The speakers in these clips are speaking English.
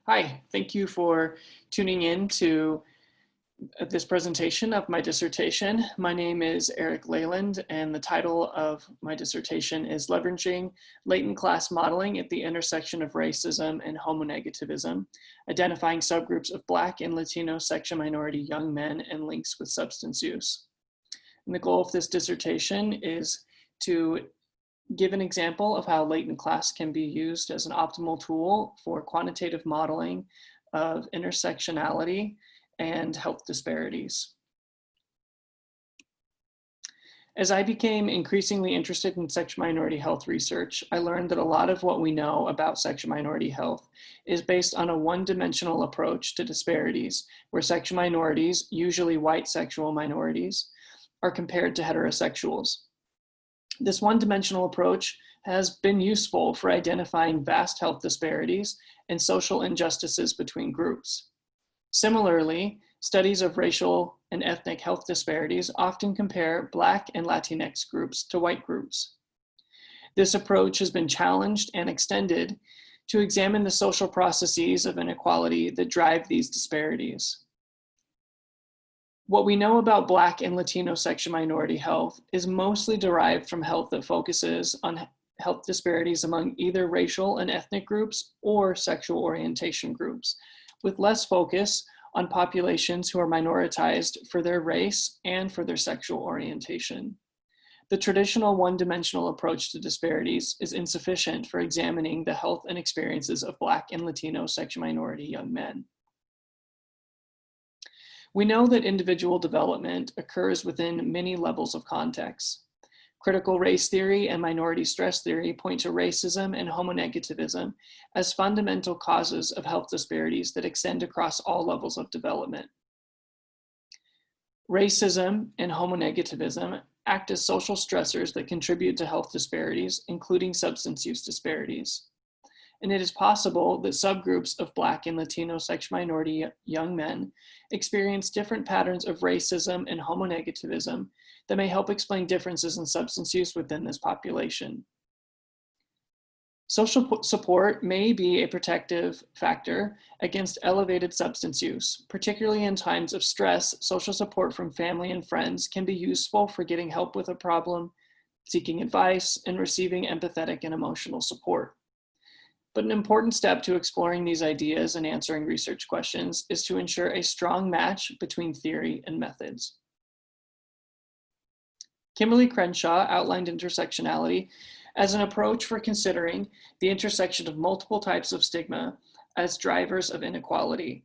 Hi, thank you for tuning in to this presentation of my dissertation. My name is Eric Layland, and the title of my dissertation is Leveraging Latent Class Modeling at the Intersection of Racism and Homonegativism, Identifying Subgroups of Black and Latino Section Minority Young Men and Links with Substance Use. And the goal of this dissertation is to give an example of how latent class can be used as an optimal tool for quantitative modeling of intersectionality and health disparities. As I became increasingly interested in section minority health research, I learned that a lot of what we know about section minority health is based on a one-dimensional approach to disparities, where section minorities, usually white sexual minorities, are compared to heterosexuals. This one-dimensional approach has been useful for identifying vast health disparities and social injustices between groups. Similarly, studies of racial and ethnic health disparities often compare Black and Latinx groups to white groups. This approach has been challenged and extended to examine the social processes of inequality that drive these disparities. What we know about Black and Latino section minority health is mostly derived from health that focuses on health disparities among either racial and ethnic groups or sexual orientation groups, with less focus on populations who are minoritized for their race and for their sexual orientation. The traditional one-dimensional approach to disparities is insufficient for examining the health and experiences of Black and Latino section minority young men. We know that individual development occurs within many levels of context. Critical race theory and minority stress theory point to racism and homonegativism as fundamental causes of health disparities that extend across all levels of development. Racism and homonegativism act as social stressors that contribute to health disparities, including substance use disparities. And it is possible that subgroups of Black and Latino section minority young men experience different patterns of racism and homonegativism that may help explain differences in substance use within this population. Social support may be a protective factor against elevated substance use. Particularly in times of stress, social support from family and friends can be useful for getting help with a problem, seeking advice, and receiving empathetic and emotional support. But an important step to exploring these ideas and answering research questions is to ensure a strong match between theory and methods. Kimberly Crenshaw outlined intersectionality as an approach for considering the intersection of multiple types of stigma as drivers of inequality.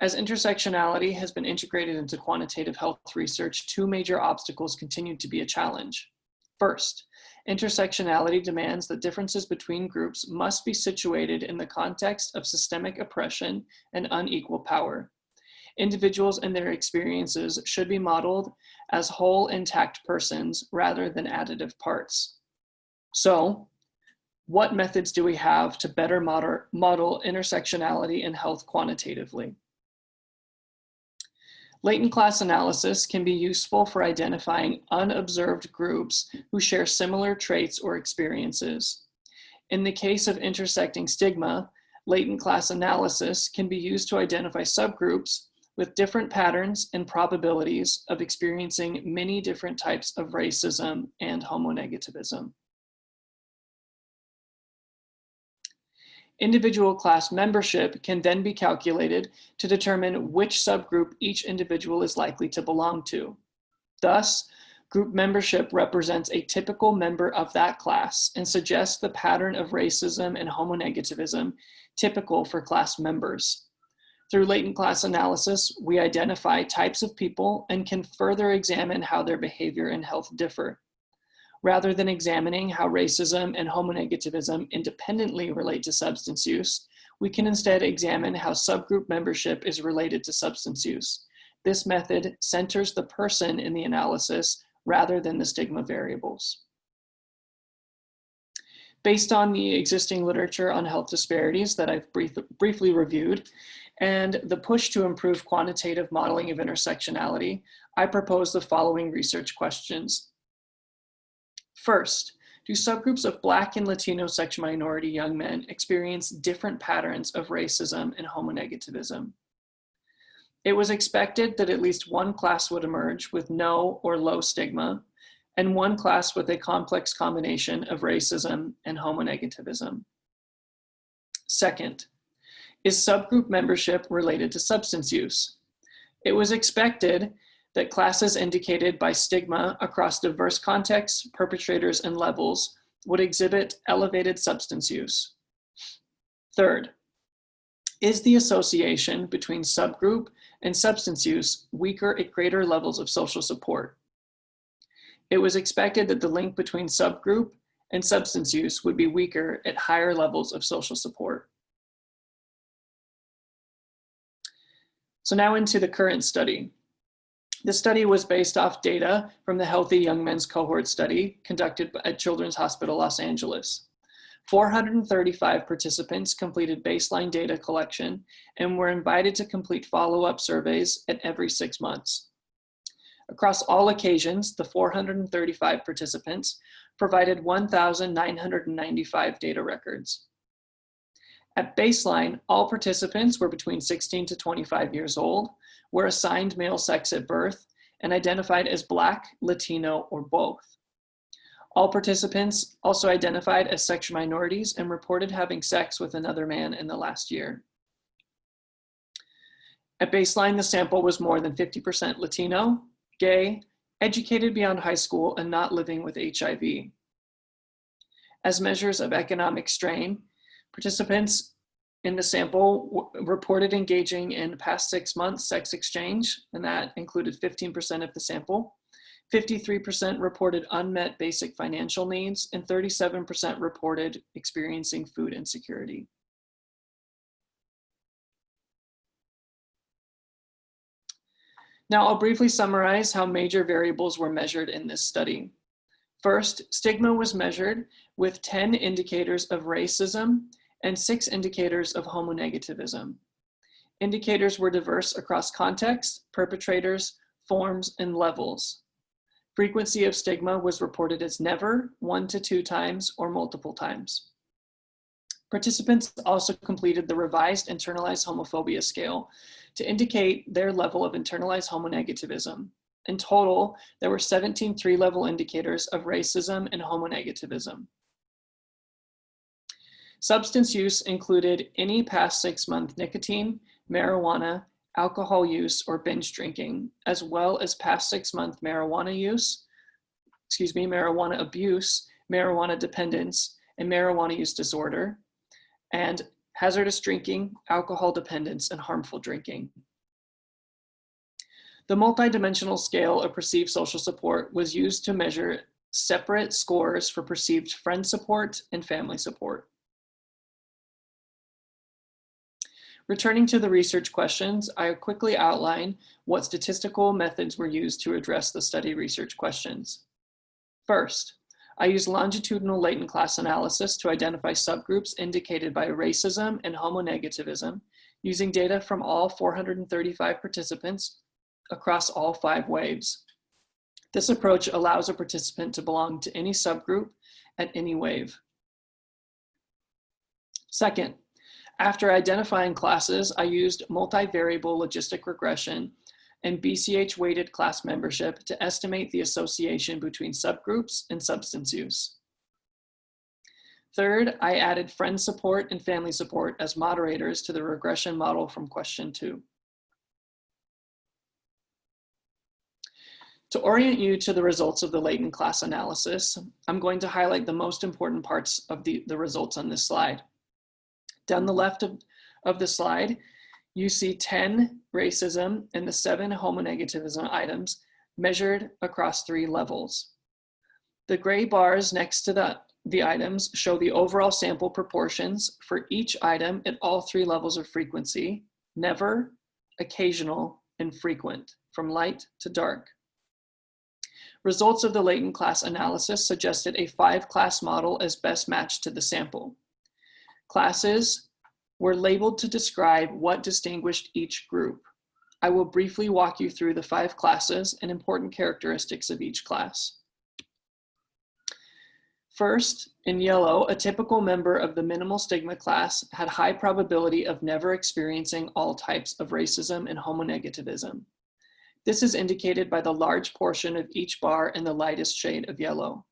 As intersectionality has been integrated into quantitative health research, two major obstacles continue to be a challenge. First, intersectionality demands that differences between groups must be situated in the context of systemic oppression and unequal power. Individuals and their experiences should be modeled as whole, intact persons rather than additive parts. So, what methods do we have to better model intersectionality in health quantitatively? Latent class analysis can be useful for identifying unobserved groups who share similar traits or experiences. In the case of intersecting stigma, latent class analysis can be used to identify subgroups with different patterns and probabilities of experiencing many different types of racism and homonegativism. Individual class membership can then be calculated to determine which subgroup each individual is likely to belong to. Thus, group membership represents a typical member of that class and suggests the pattern of racism and homonegativism typical for class members. Through latent class analysis, we identify types of people and can further examine how their behavior and health differ. Rather than examining how racism and homonegativism independently relate to substance use, we can instead examine how subgroup membership is related to substance use. This method centers the person in the analysis rather than the stigma variables. Based on the existing literature on health disparities that I've briefly reviewed, and the push to improve quantitative modeling of intersectionality, I propose the following research questions. First, Do subgroups of Black and Latino sexual minority young men experience different patterns of racism and homonegativism? It was expected that at least one class would emerge with no or low stigma, and one class with a complex combination of racism and homonegativism. Second, is subgroup membership related to substance use? It was expected that classes indicated by stigma across diverse contexts, perpetrators, and levels would exhibit elevated substance use. Third, is the association between subgroup and substance use weaker at greater levels of social support? It was expected that the link between subgroup and substance use would be weaker at higher levels of social support. So now into the current study. The study was based off data from the Healthy Young Men's Cohort Study conducted at Children's Hospital Los Angeles. 435 participants completed baseline data collection and were invited to complete follow-up surveys at every 6 months. Across all occasions, the 435 participants provided 1,995 data records. At baseline, all participants were between 16 to 25 years old, were assigned male sex at birth, and identified as Black, Latino, or both. All participants also identified as sexual minorities and reported having sex with another man in the last year. At baseline, the sample was more than 50% Latino, gay, educated beyond high school, and not living with HIV. As measures of economic strain, participants in the sample reported engaging in past 6 months sex exchange, and that included 15% of the sample. 53% reported unmet basic financial needs, and 37% reported experiencing food insecurity. Now I'll briefly summarize how major variables were measured in this study. First, stigma was measured with 10 indicators of racism and 6 indicators of homonegativism. Indicators were diverse across contexts, perpetrators, forms, and levels. Frequency of stigma was reported as never, 1 to 2 times, or multiple times. Participants also completed the revised internalized homophobia scale to indicate their level of internalized homonegativism. In total, there were 17 3-level indicators of racism and homonegativism. Substance use included any past 6-month nicotine, marijuana, alcohol use, or binge drinking, as well as past 6-month marijuana abuse, marijuana dependence, and marijuana use disorder, and hazardous drinking, alcohol dependence, and harmful drinking. The multidimensional scale of perceived social support was used to measure separate scores for perceived friend support and family support. Returning to the research questions, I quickly outline what statistical methods were used to address the study research questions. First, I used longitudinal latent class analysis to identify subgroups indicated by racism and homonegativism using data from all 435 participants across all 5 waves. This approach allows a participant to belong to any subgroup at any wave. Second, after identifying classes, I used multivariable logistic regression and BCH-weighted class membership to estimate the association between subgroups and substance use. Third, I added friend support and family support as moderators to the regression model from question 2. To orient you to the results of the latent class analysis, I'm going to highlight the most important parts of the results on this slide. Down the left of the slide, you see 10 racism and the 7 homonegativism items measured across 3 levels. The gray bars next to the items show the overall sample proportions for each item at all 3 levels of frequency: never, occasional, and frequent, from light to dark. Results of the latent class analysis suggested a 5-class model as best matched to the sample. Classes were labeled to describe what distinguished each group. I will briefly walk you through the 5 classes and important characteristics of each class. First, in yellow, a typical member of the minimal stigma class had high probability of never experiencing all types of racism and homonegativism. This is indicated by the large portion of each bar in the lightest shade of yellow.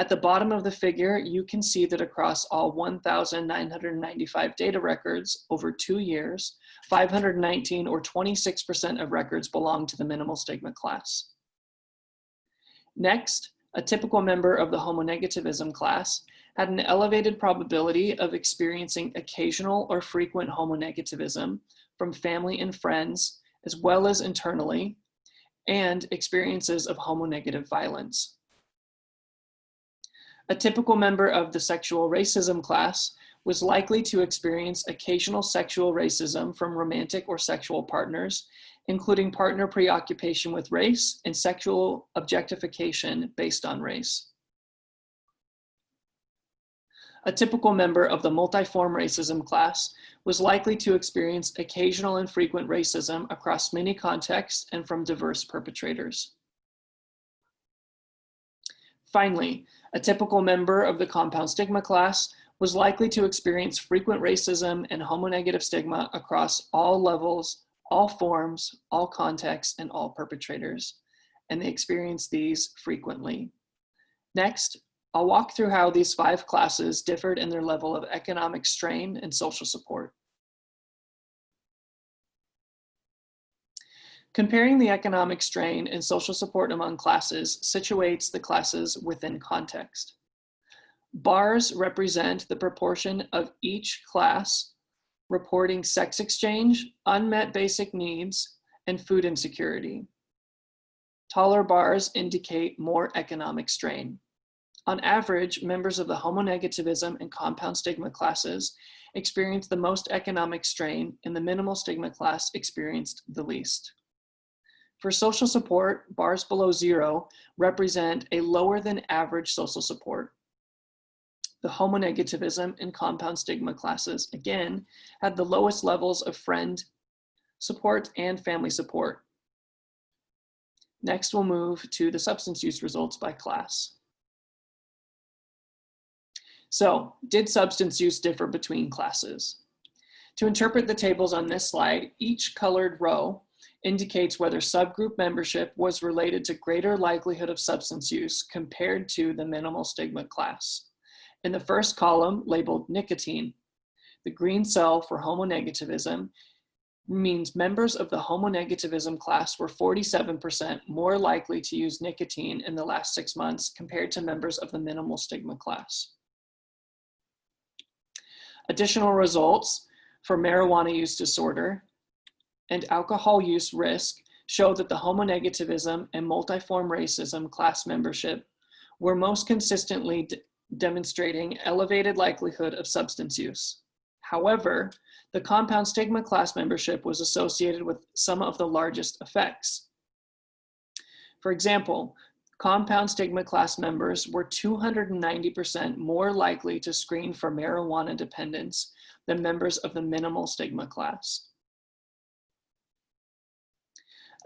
At the bottom of the figure, you can see that across all 1,995 data records over 2 years, 519 or 26% of records belong to the minimal stigma class. Next, a typical member of the homonegativism class had an elevated probability of experiencing occasional or frequent homonegativism from family and friends, as well as internally, and experiences of homonegative violence. A typical member of the sexual racism class was likely to experience occasional sexual racism from romantic or sexual partners, including partner preoccupation with race and sexual objectification based on race. A typical member of the multiform racism class was likely to experience occasional and frequent racism across many contexts and from diverse perpetrators. Finally, a typical member of the compound stigma class was likely to experience frequent racism and homonegative stigma across all levels, all forms, all contexts, and all perpetrators, and they experience these frequently. Next, I'll walk through how these 5 classes differed in their level of economic strain and social support. Comparing the economic strain and social support among classes situates the classes within context. Bars represent the proportion of each class reporting sex exchange, unmet basic needs, and food insecurity. Taller bars indicate more economic strain. On average, members of the homonegativism and compound stigma classes experienced the most economic strain, and the minimal stigma class experienced the least. For social support, bars below 0 represent a lower than average social support. The homonegativism and compound stigma classes, again, had the lowest levels of friend support and family support. Next, we'll move to the substance use results by class. So, did substance use differ between classes? To interpret the tables on this slide, each colored row indicates whether subgroup membership was related to greater likelihood of substance use compared to the minimal stigma class. In the first column, labeled nicotine, the green cell for homonegativism means members of the homonegativism class were 47% more likely to use nicotine in the last 6 months compared to members of the minimal stigma class. Additional results for marijuana use disorder and alcohol use risk show that the homonegativism and multiform racism class membership were most consistently demonstrating elevated likelihood of substance use. However, the compound stigma class membership was associated with some of the largest effects. For example, compound stigma class members were 290% more likely to screen for marijuana dependence than members of the minimal stigma class.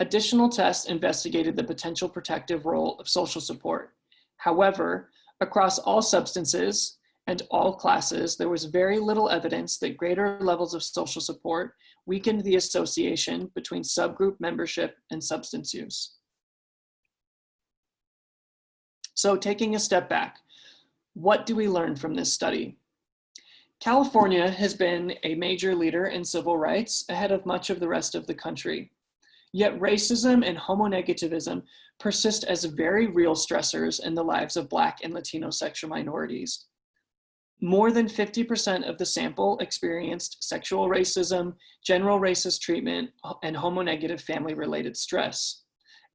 Additional tests investigated the potential protective role of social support. However, across all substances and all classes, there was very little evidence that greater levels of social support weakened the association between subgroup membership and substance use. So, taking a step back, what do we learn from this study? California has been a major leader in civil rights ahead of much of the rest of the country. Yet racism and homonegativism persist as very real stressors in the lives of Black and Latino sexual minorities. More than 50% of the sample experienced sexual racism, general racist treatment, and homonegative family-related stress.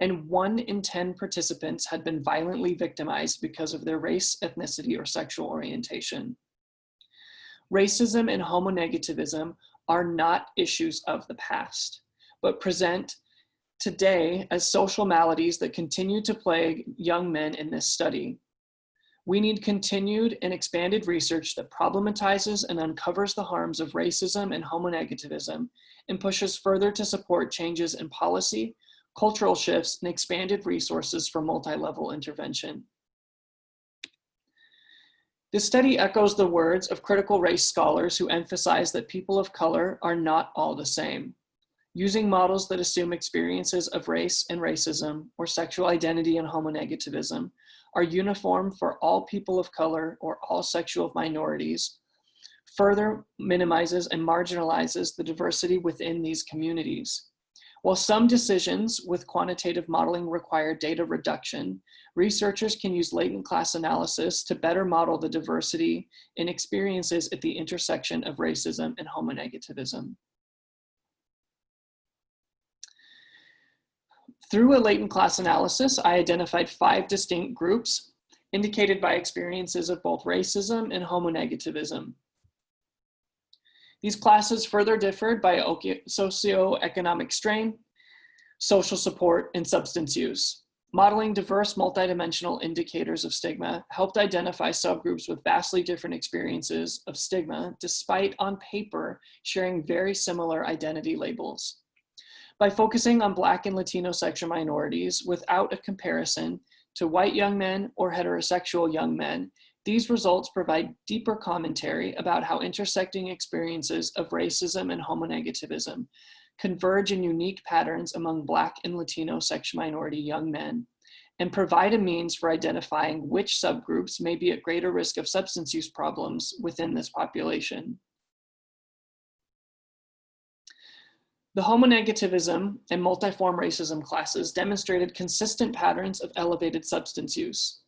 And 1 in 10 participants had been violently victimized because of their race, ethnicity, or sexual orientation. Racism and homonegativism are not issues of the past, but present today as social maladies that continue to plague young men in this study. We need continued and expanded research that problematizes and uncovers the harms of racism and homonegativism and pushes further to support changes in policy, cultural shifts, and expanded resources for multi-level intervention. This study echoes the words of critical race scholars who emphasize that people of color are not all the same. Using models that assume experiences of race and racism, or sexual identity and homonegativism, are uniform for all people of color or all sexual minorities, further minimizes and marginalizes the diversity within these communities. While some decisions with quantitative modeling require data reduction, researchers can use latent class analysis to better model the diversity in experiences at the intersection of racism and homonegativism. Through a latent class analysis, I identified 5 distinct groups indicated by experiences of both racism and homonegativism. These classes further differed by socioeconomic strain, social support, and substance use. Modeling diverse multidimensional indicators of stigma helped identify subgroups with vastly different experiences of stigma, despite on paper sharing very similar identity labels. By focusing on Black and Latino sexual minorities without a comparison to white young men or heterosexual young men, these results provide deeper commentary about how intersecting experiences of racism and homonegativism converge in unique patterns among Black and Latino sexual minority young men, and provide a means for identifying which subgroups may be at greater risk of substance use problems within this population. The homonegativism and multiform racism classes demonstrated consistent patterns of elevated substance use.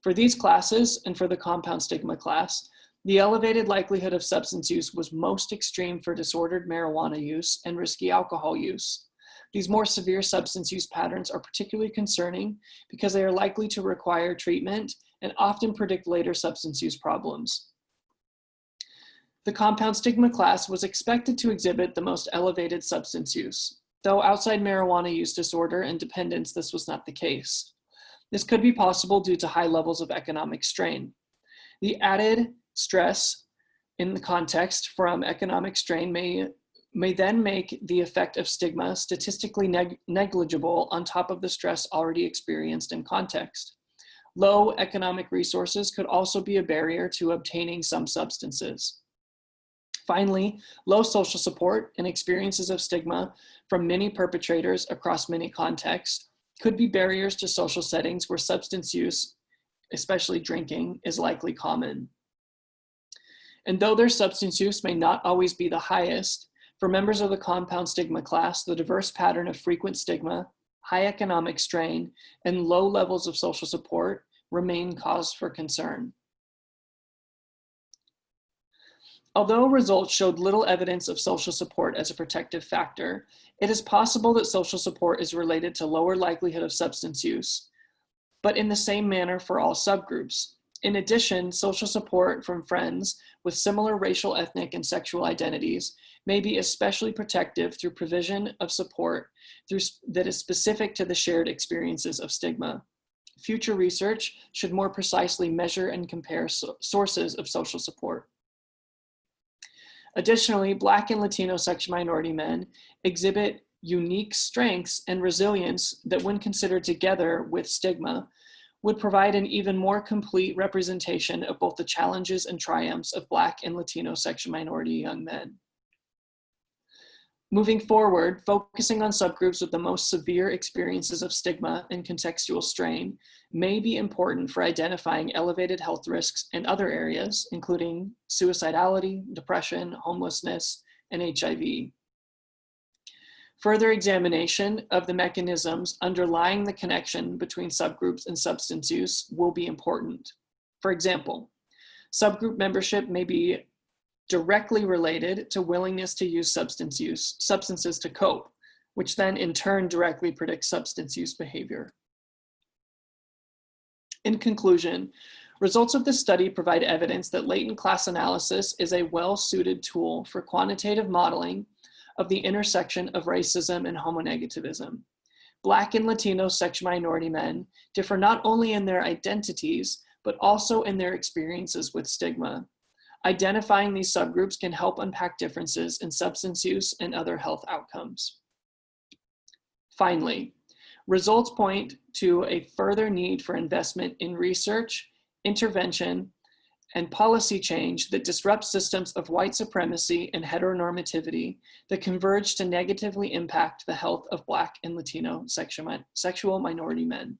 For these classes, and for the compound stigma class, the elevated likelihood of substance use was most extreme for disordered marijuana use and risky alcohol use. These more severe substance use patterns are particularly concerning because they are likely to require treatment and often predict later substance use problems. The compound stigma class was expected to exhibit the most elevated substance use, though outside marijuana use disorder and dependence, this was not the case. This could be possible due to high levels of economic strain. The added stress in the context from economic strain may then make the effect of stigma statistically negligible on top of the stress already experienced in context. Low economic resources could also be a barrier to obtaining some substances. Finally, low social support and experiences of stigma from many perpetrators across many contexts could be barriers to social settings where substance use, especially drinking, is likely common. And though their substance use may not always be the highest, for members of the compound stigma class, the diverse pattern of frequent stigma, high economic strain, and low levels of social support remain cause for concern. Although results showed little evidence of social support as a protective factor, it is possible that social support is related to lower likelihood of substance use, but in the same manner for all subgroups. In addition, social support from friends with similar racial, ethnic, and sexual identities may be especially protective through provision of support that is specific to the shared experiences of stigma. Future research should more precisely measure and compare sources of social support. Additionally, Black and Latino sexual minority men exhibit unique strengths and resilience that, when considered together with stigma, would provide an even more complete representation of both the challenges and triumphs of Black and Latino sexual minority young men. Moving forward, focusing on subgroups with the most severe experiences of stigma and contextual strain may be important for identifying elevated health risks in other areas, including suicidality, depression, homelessness, and HIV. Further examination of the mechanisms underlying the connection between subgroups and substance use will be important. For example, subgroup membership may be directly related to willingness to use substances to cope, which then in turn directly predicts substance use behavior. In conclusion, results of this study provide evidence that latent class analysis is a well-suited tool for quantitative modeling of the intersection of racism and homonegativism. Black and Latino sexual minority men differ not only in their identities, but also in their experiences with stigma. Identifying these subgroups can help unpack differences in substance use and other health outcomes. Finally, results point to a further need for investment in research, intervention, and policy change that disrupts systems of white supremacy and heteronormativity that converge to negatively impact the health of Black and Latino sexual minority men.